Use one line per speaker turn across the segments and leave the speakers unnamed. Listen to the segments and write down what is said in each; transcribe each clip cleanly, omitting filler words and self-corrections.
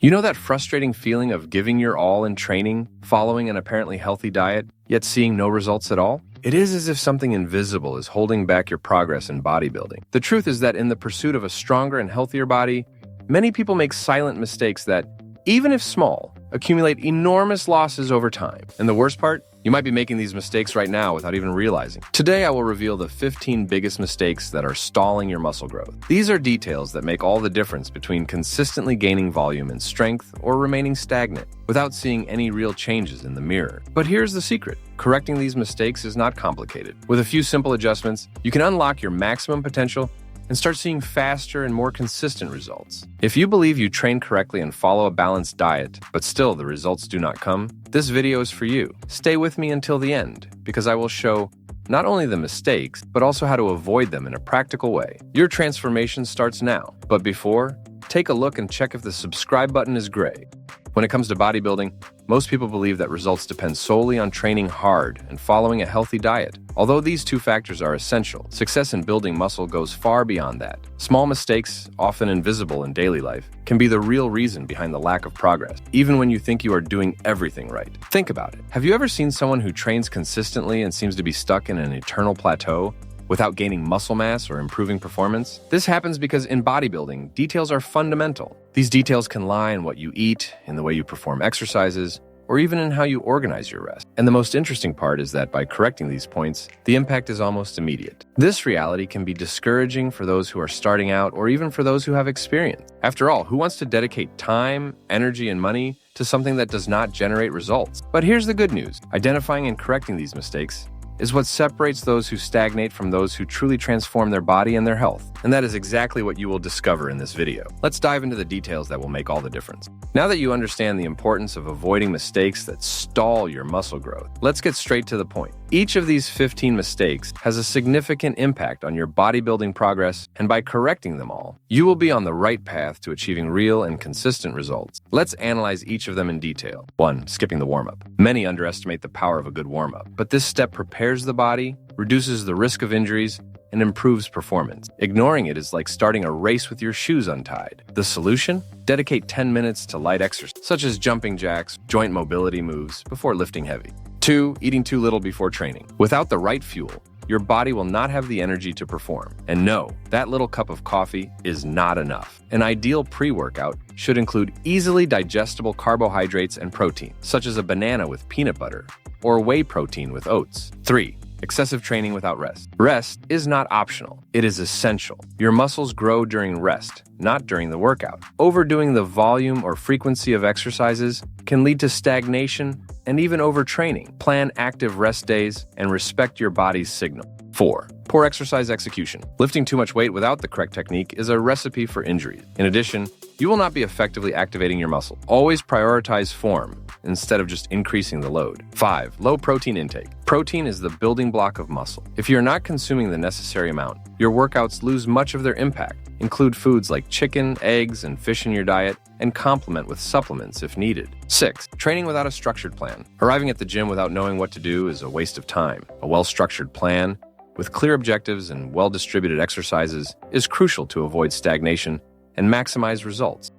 You know that frustrating feeling of giving your all in training, following an apparently healthy diet, yet seeing no results at all? It is as if something invisible is holding back your progress in bodybuilding. The truth is that in the pursuit of a stronger and healthier body, many people make silent mistakes that, even if small, accumulate enormous losses over time. And the worst part? You might be making these mistakes right now without even realizing. Today, I will reveal the 15 biggest mistakes that are stalling your muscle growth. These are details that make all the difference between consistently gaining volume and strength or remaining stagnant without seeing any real changes in the mirror. But here's the secret. Correcting these mistakes is not complicated. With a few simple adjustments, you can unlock your maximum potential and start seeing faster and more consistent results. If you believe you train correctly and follow a balanced diet, but still the results do not come, this video is for you. Stay with me until the end, because I will show not only the mistakes, but also how to avoid them in a practical way. Your transformation starts now, but before, take a look and check if the subscribe button is gray. When it comes to bodybuilding, most people believe that results depend solely on training hard and following a healthy diet. Although these two factors are essential, success in building muscle goes far beyond that. Small mistakes, often invisible in daily life, can be the real reason behind the lack of progress, even when you think you are doing everything right. Think about it. Have you ever seen someone who trains consistently and seems to be stuck in an eternal plateau without gaining muscle mass or improving performance? This happens because in bodybuilding, details are fundamental. These details can lie in what you eat, in the way you perform exercises, or even in how you organize your rest. And the most interesting part is that by correcting these points, the impact is almost immediate. This reality can be discouraging for those who are starting out or even for those who have experience. After all, who wants to dedicate time, energy, and money to something that does not generate results? But here's the good news. Identifying and correcting these mistakes is what separates those who stagnate from those who truly transform their body and their health. And that is exactly what you will discover in this video. Let's dive into the details that will make all the difference. Now that you understand the importance of avoiding mistakes that stall your muscle growth, let's get straight to the point. Each of these 15 mistakes has a significant impact on your bodybuilding progress, and by correcting them all, you will be on the right path to achieving real and consistent results. Let's analyze each of them in detail. 1. Skipping the warm-up. Many underestimate the power of a good warm-up, but this step prepares the body, reduces the risk of injuries, and improves performance. Ignoring it is like starting a race with your shoes untied. The solution? Dedicate 10 minutes to light exercise, such as jumping jacks, joint mobility moves, before lifting heavy. 2. Eating too little before training. Without the right fuel, your body will not have the energy to perform. And no, that little cup of coffee is not enough. An ideal pre-workout should include easily digestible carbohydrates and protein, such as a banana with peanut butter or whey protein with oats. 3. Excessive training without rest. Rest is not optional. It is essential. Your muscles grow during rest, not during the workout. Overdoing the volume or frequency of exercises can lead to stagnation and even overtraining. Plan active rest days and respect your body's signal. 4. Poor exercise execution. Lifting too much weight without the correct technique is a recipe for injury. In addition, you will not be effectively activating your muscle. Always prioritize form instead of just increasing the load. 5. Low protein intake. Protein is the building block of muscle. If you're not consuming the necessary amount, your workouts lose much of their impact. Include foods like chicken, eggs, and fish in your diet, and complement with supplements if needed. 6. Training without a structured plan. Arriving at the gym without knowing what to do is a waste of time. A well-structured plan, with clear objectives and well-distributed exercises, is crucial to avoid stagnation and maximize results.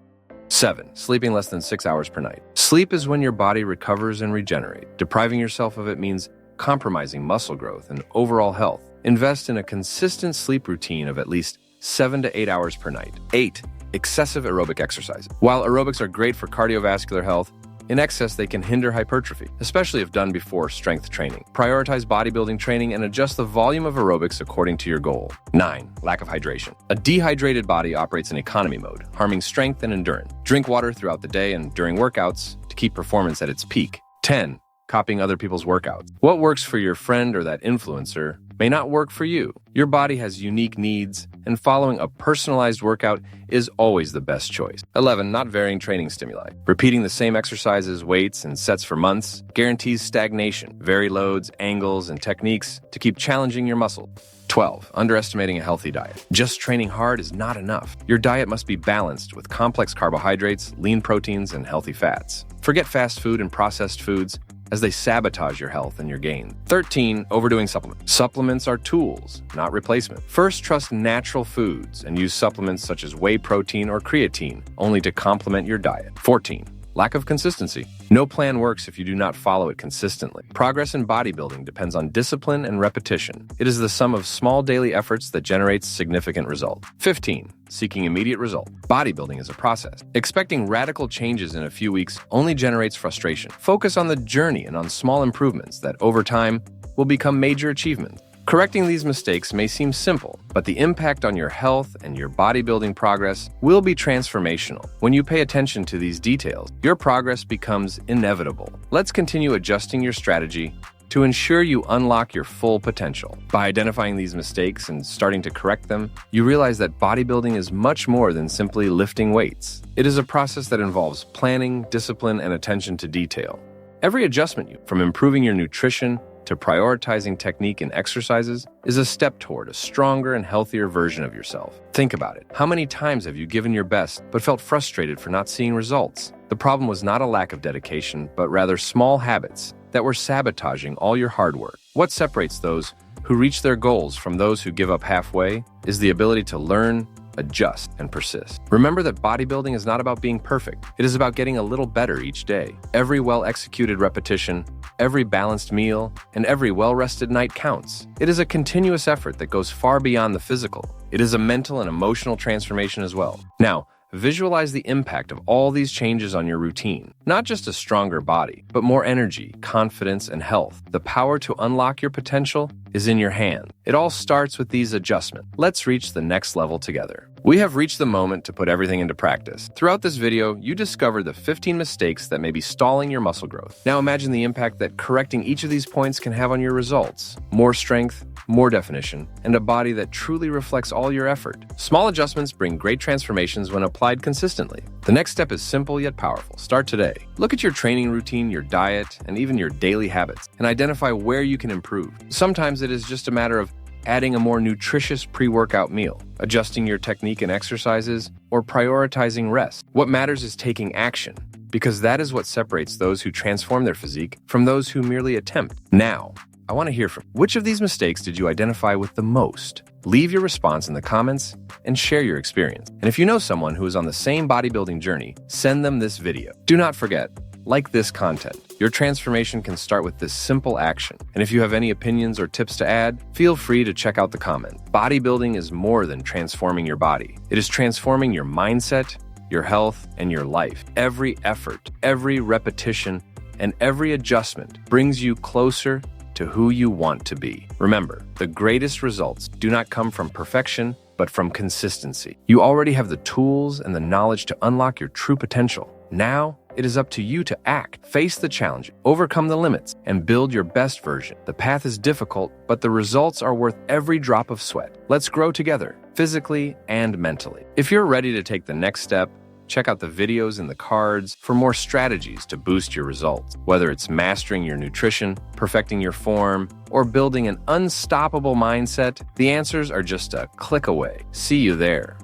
7. Sleeping less than 6 hours per night. Sleep is when your body recovers and regenerates. Depriving yourself of it means compromising muscle growth and overall health. Invest in a consistent sleep routine of at least 7 to 8 hours per night. 8. Excessive aerobic exercise. While aerobics are great for cardiovascular health, in excess they can hinder hypertrophy, especially if done before strength training. Prioritize bodybuilding training and adjust the volume of aerobics according to your goal. 9. Lack of hydration. A dehydrated body operates in economy mode, harming strength and endurance. Drink water throughout the day and during workouts to keep performance at its peak. 10. Copying other people's workouts. What works for your friend or that influencer may not work for you. Your body has unique needs, and following a personalized workout is always the best choice. 11. Not varying training stimuli. Repeating the same exercises, weights, and sets for months guarantees stagnation. Vary loads, angles, and techniques to keep challenging your muscle. 12. Underestimating a healthy diet. Just training hard is not enough. Your diet must be balanced with complex carbohydrates, lean proteins, and healthy fats. Forget fast food and processed foods as they sabotage your health and your gains. 13. Overdoing supplements. Supplements are tools, not replacement. First, trust natural foods and use supplements such as whey protein or creatine only to complement your diet. 14. Lack of consistency. No plan works if you do not follow it consistently. Progress in bodybuilding depends on discipline and repetition. It is the sum of small daily efforts that generates significant results. 15. Seeking immediate result. Bodybuilding is a process. Expecting radical changes in a few weeks only generates frustration. Focus on the journey and on small improvements that, over time, will become major achievements. Correcting these mistakes may seem simple, but the impact on your health and your bodybuilding progress will be transformational. When you pay attention to these details, your progress becomes inevitable. Let's continue adjusting your strategy to ensure you unlock your full potential. By identifying these mistakes and starting to correct them, you realize that bodybuilding is much more than simply lifting weights. It is a process that involves planning, discipline, and attention to detail. Every adjustment, from improving your nutrition to prioritizing technique and exercises, is a step toward a stronger and healthier version of yourself. Think about it. How many times have you given your best but felt frustrated for not seeing results? The problem was not a lack of dedication, but rather small habits that were sabotaging all your hard work. What separates those who reach their goals from those who give up halfway is the ability to learn, adjust, and persist. Remember that bodybuilding is not about being perfect. It is about getting a little better each day. Every well-executed repetition, every balanced meal, and every well-rested night counts. It is a continuous effort that goes far beyond the physical. It is a mental and emotional transformation as well. Now, visualize the impact of all these changes on your routine. Not just a stronger body, but more energy, confidence, and health. The power to unlock your potential is in your hand. It all starts with these adjustments. Let's reach the next level together. We have reached the moment to put everything into practice. Throughout this video, you discovered the 15 mistakes that may be stalling your muscle growth. Now imagine the impact that correcting each of these points can have on your results. More strength, more definition, and a body that truly reflects all your effort. Small adjustments bring great transformations when applied consistently. The next step is simple yet powerful. Start today. Look at your training routine, your diet, and even your daily habits, and identify where you can improve. Sometimes it is just a matter of adding a more nutritious pre-workout meal, adjusting your technique and exercises, or prioritizing rest. What matters is taking action, because that is what separates those who transform their physique from those who merely attempt. Now, I want to hear from you. Which of these mistakes did you identify with the most? Leave your response in the comments and share your experience. And if you know someone who is on the same bodybuilding journey, send them this video. Do not forget, like this content. Your transformation can start with this simple action. And if you have any opinions or tips to add, feel free to check out the comments. Bodybuilding is more than transforming your body. It is transforming your mindset, your health, and your life. Every effort, every repetition, and every adjustment brings you closer to who you want to be. Remember, the greatest results do not come from perfection, but from consistency. You already have the tools and the knowledge to unlock your true potential. Now, it is up to you to act, face the challenge, overcome the limits, and build your best version. The path is difficult, but the results are worth every drop of sweat. Let's grow together, physically and mentally. If you're ready to take the next step, check out the videos in the cards for more strategies to boost your results. Whether it's mastering your nutrition, perfecting your form, or building an unstoppable mindset, the answers are just a click away. See you there.